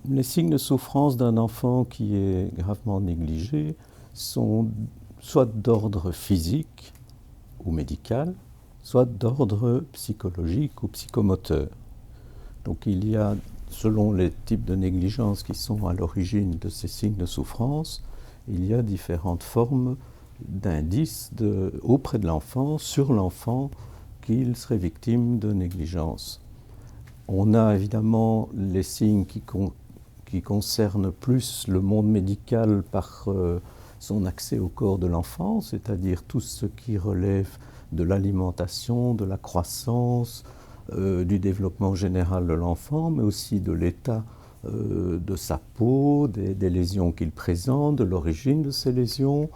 Les signes de souffrance d'un enfant qui est gravement négligé sont soit d'ordre physique ou médical, soit d'ordre psychologique ou psychomoteur. Donc il y a, selon les types de négligence qui sont à l'origine de ces signes de souffrance, il y a différentes formes d'indices auprès de l'enfant, sur l'enfant, qu'il serait victime de négligence. On a évidemment les signes qui concernent plus le monde médical par son accès au corps de l'enfant, c'est-à-dire tout ce qui relève de l'alimentation, de la croissance, du développement général de l'enfant, mais aussi de l'état de sa peau, des lésions qu'il présente, de l'origine de ces lésions,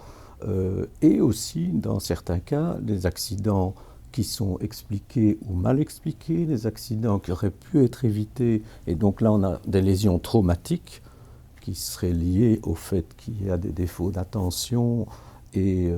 et aussi, dans certains cas, des accidents qui sont expliqués ou mal expliqués, des accidents qui auraient pu être évités, et donc là on a des lésions traumatiques qui seraient liées au fait qu'il y a des défauts d'attention et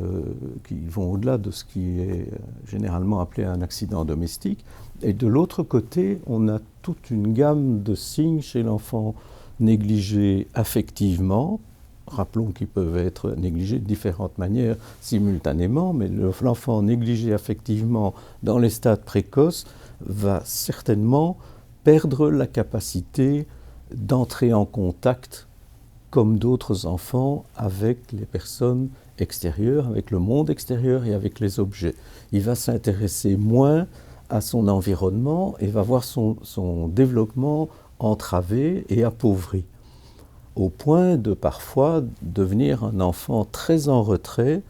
qui vont au-delà de ce qui est généralement appelé un accident domestique. Et de l'autre côté, on a toute une gamme de signes chez l'enfant négligé affectivement. Rappelons qu'ils peuvent être négligés de différentes manières simultanément, mais l'enfant négligé affectivement dans les stades précoces va certainement perdre la capacité d'entrer en contact, comme d'autres enfants, avec les personnes extérieures, avec le monde extérieur et avec les objets. Il va s'intéresser moins à son environnement et va voir son développement entravé et appauvri, au point de parfois devenir un enfant très en retrait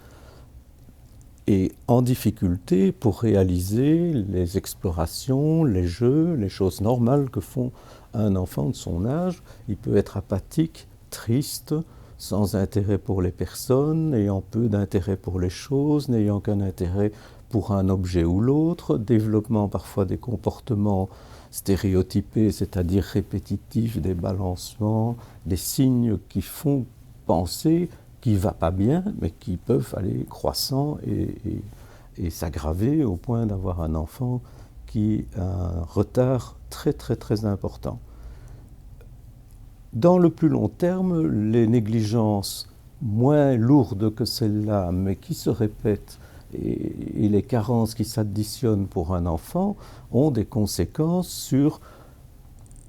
et en difficulté pour réaliser les explorations, les jeux, les choses normales que font un enfant de son âge. Il peut être apathique, triste, sans intérêt pour les personnes, ayant peu d'intérêt pour les choses, n'ayant qu'un intérêt pour un objet ou l'autre, développement parfois des comportements stéréotypés, c'est-à-dire répétitifs, des balancements, des signes qui font penser qu'il ne va pas bien, mais qui peuvent aller croissant et s'aggraver au point d'avoir un enfant qui a un retard très très très important. Dans le plus long terme, les négligences moins lourdes que celles-là, mais qui se répètent, et les carences qui s'additionnent pour un enfant ont des conséquences sur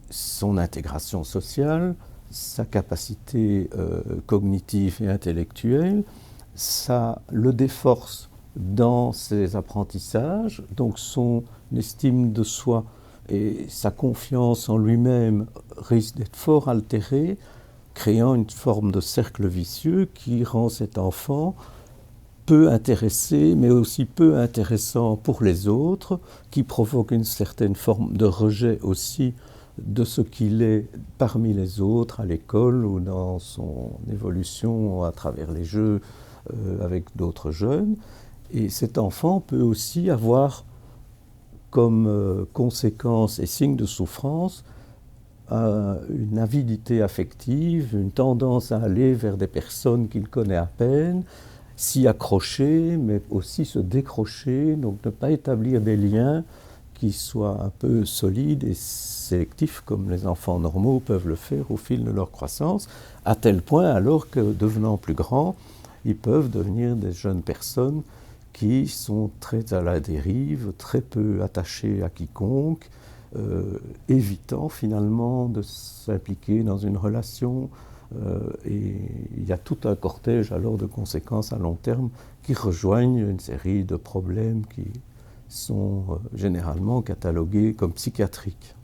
son intégration sociale, sa capacité cognitive et intellectuelle, ça le déforce dans ses apprentissages, donc son estime de soi et sa confiance en lui-même risquent d'être fort altérées, créant une forme de cercle vicieux qui rend cet enfant peu intéressé, mais aussi peu intéressant pour les autres, qui provoque une certaine forme de rejet aussi de ce qu'il est parmi les autres, à l'école ou dans son évolution à travers les jeux avec d'autres jeunes. Et cet enfant peut aussi avoir comme conséquence et signe de souffrance une avidité affective, une tendance à aller vers des personnes qu'il connaît à peine, s'y accrocher, mais aussi se décrocher, donc ne pas établir des liens qui soient un peu solides et sélectifs, comme les enfants normaux peuvent le faire au fil de leur croissance, à tel point alors que, devenant plus grands, ils peuvent devenir des jeunes personnes qui sont très à la dérive, très peu attachées à quiconque, évitant finalement de s'impliquer dans une relation. Et il y a tout un cortège alors de conséquences à long terme qui rejoignent une série de problèmes qui sont généralement catalogués comme psychiatriques.